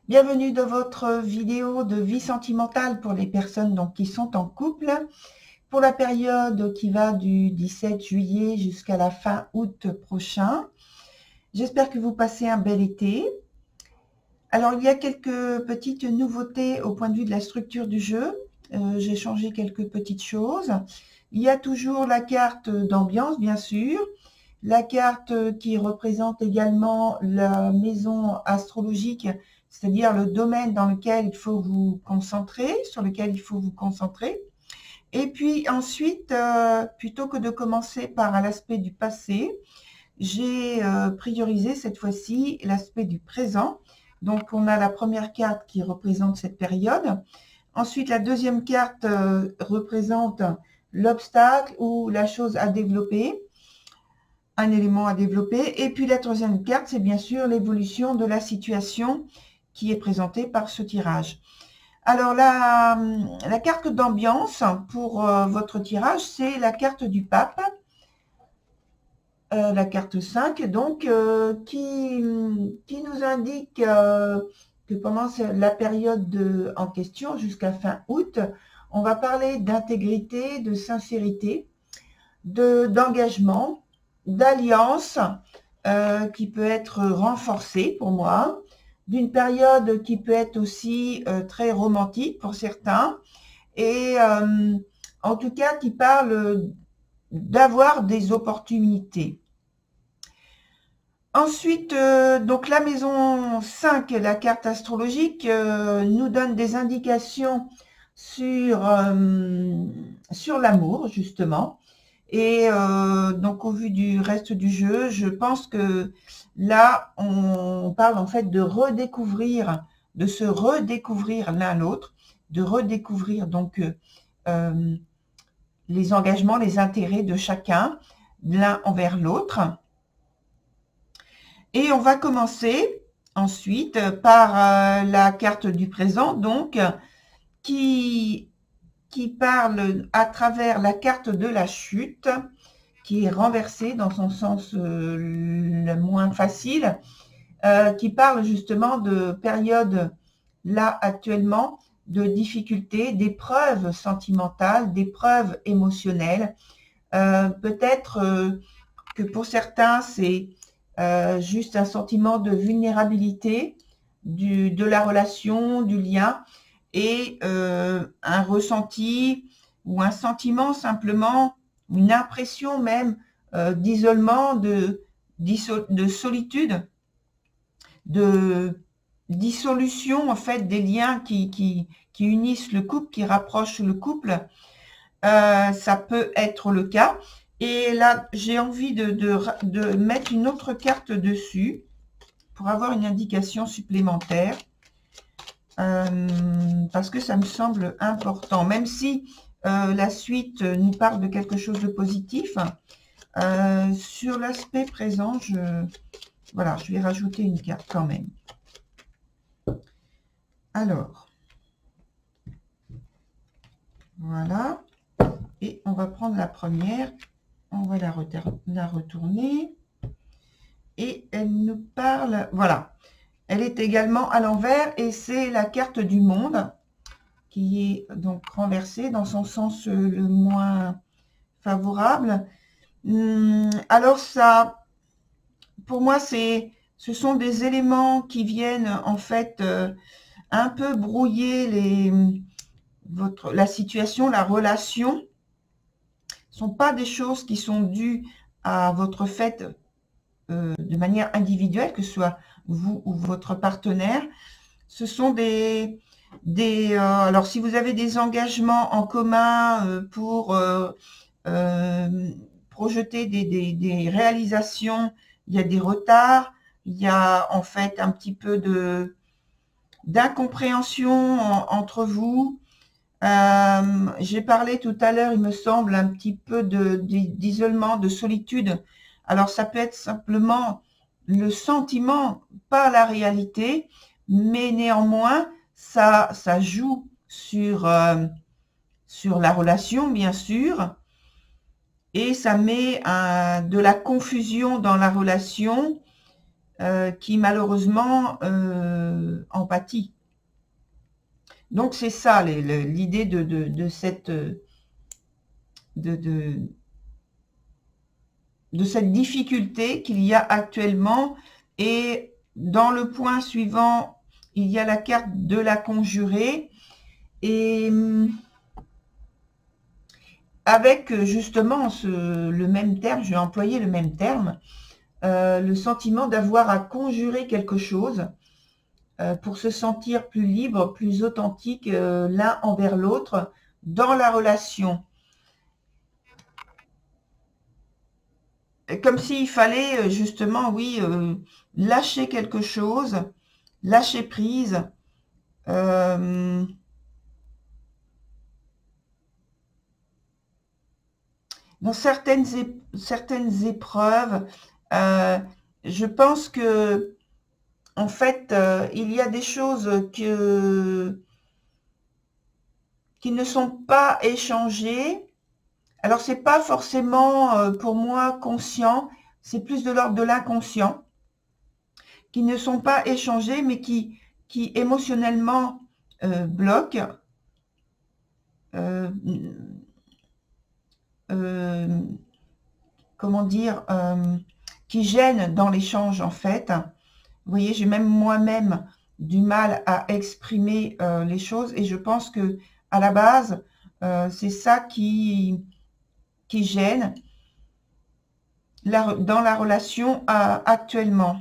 Bienvenue dans votre vidéo de vie sentimentale pour les personnes qui sont en couple pour la période qui va du 17 juillet jusqu'à la fin août prochain. J'espère que vous passez un bel été. Alors, il y a quelques petites nouveautés au point de vue de la structure du jeu. J'ai changé quelques petites choses. Il y a toujours la carte d'ambiance, bien sûr. La carte qui représente également la maison astrologique, c'est-à-dire le domaine dans lequel il faut vous concentrer, sur lequel il faut vous concentrer. Et puis ensuite, plutôt que de commencer par l'aspect du passé, j'ai priorisé cette fois-ci l'aspect du présent. Donc, on a la première carte qui représente cette période. Ensuite, la deuxième carte représente l'obstacle ou la chose à développer, un élément à développer. Et puis, la troisième carte, c'est bien sûr l'évolution de la situation qui est présentée par ce tirage. Alors, la carte d'ambiance pour votre tirage, c'est la carte du pape. La carte 5, donc, qui nous indique que pendant la période en question, jusqu'à fin août, on va parler d'intégrité, de sincérité, d'engagement, d'alliance qui peut être renforcée pour moi, d'une période qui peut être aussi très romantique pour certains, et en tout cas qui parle d'avoir des opportunités. Ensuite, donc la maison 5, la carte astrologique, nous donne des indications sur l'amour, justement. Et donc, au vu du reste du jeu, je pense que là, on parle en fait de redécouvrir, de se redécouvrir l'un l'autre, de redécouvrir donc les engagements, les intérêts de chacun, l'un envers l'autre. Et on va commencer ensuite par la carte du présent, donc, qui parle à travers la carte de la chute, qui est renversée dans son sens le moins facile, qui parle justement de période, là actuellement, de difficultés, d'épreuves sentimentales, d'épreuves émotionnelles. Peut-être que pour certains, c'est juste un sentiment de vulnérabilité de la relation, du lien, et un ressenti ou un sentiment simplement, une impression même d'isolement, de solitude, de dissolution en fait des liens qui unissent le couple, qui rapprochent le couple. Ça peut être le cas. Et là, j'ai envie de mettre une autre carte dessus pour avoir une indication supplémentaire. Parce que ça me semble important. Même si la suite nous parle de quelque chose de positif, sur l'aspect présent, voilà, je vais rajouter une carte quand même. Alors, voilà. Et on va prendre la première. On va la retourner. Et elle nous parle, voilà. Elle est également à l'envers et c'est la carte du monde qui est donc renversée dans son sens le moins favorable. Alors ça, pour moi, ce sont des éléments qui viennent en fait un peu brouiller la situation, la relation. Ce ne sont pas des choses qui sont dues à votre fait de manière individuelle, que ce soit vous ou votre partenaire. Ce sont alors si vous avez des engagements en commun pour projeter des réalisations, il y a des retards, il y a en fait un petit peu d'incompréhension entre vous. J'ai parlé tout à l'heure, il me semble, un petit peu d'isolement, de solitude. Alors ça peut être simplement le sentiment, pas la réalité, mais néanmoins, ça joue sur la relation, bien sûr, et ça met de la confusion dans la relation, qui malheureusement en pâtit. Donc c'est ça l'idée de cette difficulté qu'il y a actuellement. Et dans le point suivant, il y a la carte de la conjurée, et avec justement le même terme, je vais employer le même terme, le sentiment d'avoir à conjurer quelque chose pour se sentir plus libre, plus authentique l'un envers l'autre dans la relation. Comme s'il fallait justement, oui, lâcher quelque chose, lâcher prise. Dans certaines épreuves, je pense que, en fait, il y a des choses qui ne sont pas échangées. Alors, c'est pas forcément pour moi conscient, c'est plus de l'ordre de l'inconscient, qui ne sont pas échangées, mais qui émotionnellement bloquent. Comment dire, qui gênent dans l'échange en fait. Vous voyez, j'ai même moi-même du mal à exprimer les choses, et je pense que à la base, c'est ça qui gêne dans la relation actuellement.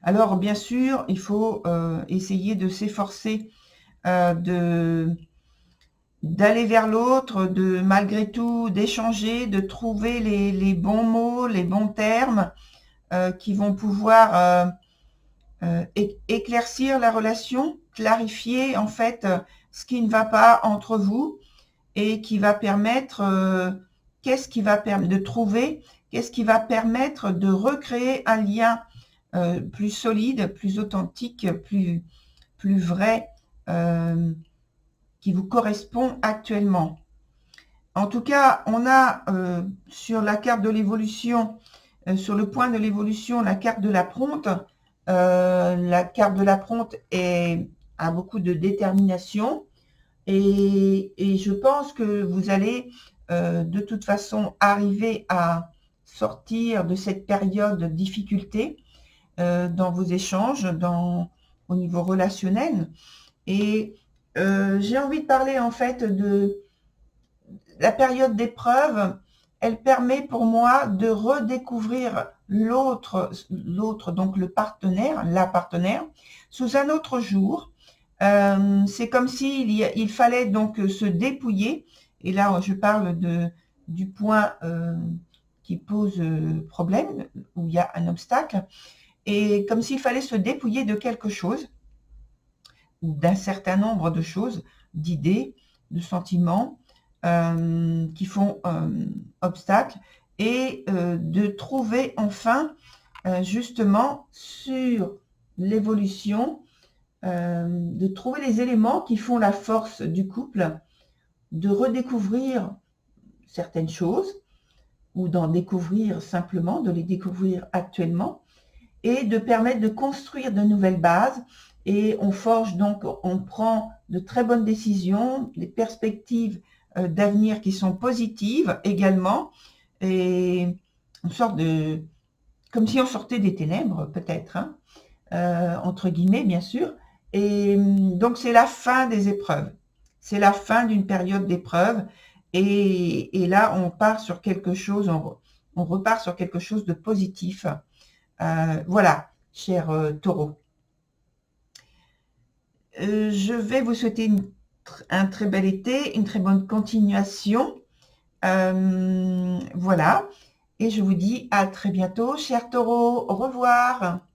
Alors bien sûr, il faut essayer de s'efforcer d'aller vers l'autre, de malgré tout d'échanger, de trouver les bons mots, les bons termes qui vont pouvoir éclaircir la relation, clarifier en fait ce qui ne va pas entre vous, et qui va permettre de trouver qu'est-ce qui va permettre de recréer un lien plus solide, plus authentique, plus vrai, qui vous correspond actuellement. En tout cas, on a sur la carte de l'évolution, sur le point de l'évolution, la carte de la Prompte. La carte de la Prompte a beaucoup de détermination, et je pense que vous allez de toute façon arriver à sortir de cette période de difficulté dans vos échanges, au niveau relationnel. Et j'ai envie de parler en fait de la période d'épreuve. Elle permet pour moi de redécouvrir l'autre, donc le partenaire, la partenaire, sous un autre jour. C'est comme s'il fallait donc se dépouiller. Et là, je parle du point qui pose problème, où il y a un obstacle. Et comme s'il fallait se dépouiller de quelque chose, ou d'un certain nombre de choses, d'idées, de sentiments qui font obstacle, et de trouver enfin justement sur l'évolution, de trouver les éléments qui font la force du couple, de redécouvrir certaines choses, ou d'en découvrir simplement, de les découvrir actuellement, et de permettre de construire de nouvelles bases. Et on forge donc, on prend de très bonnes décisions, des perspectives d'avenir qui sont positives également, et on sort comme si on sortait des ténèbres peut-être, hein, entre guillemets bien sûr. Et donc c'est la fin des épreuves, c'est la fin d'une période d'épreuves, et là on part sur quelque chose, on repart sur quelque chose de positif. Voilà, cher Taureau. Je vais vous souhaiter un très bel été, une très bonne continuation. Voilà, et je vous dis à très bientôt, cher Taureau. Au revoir.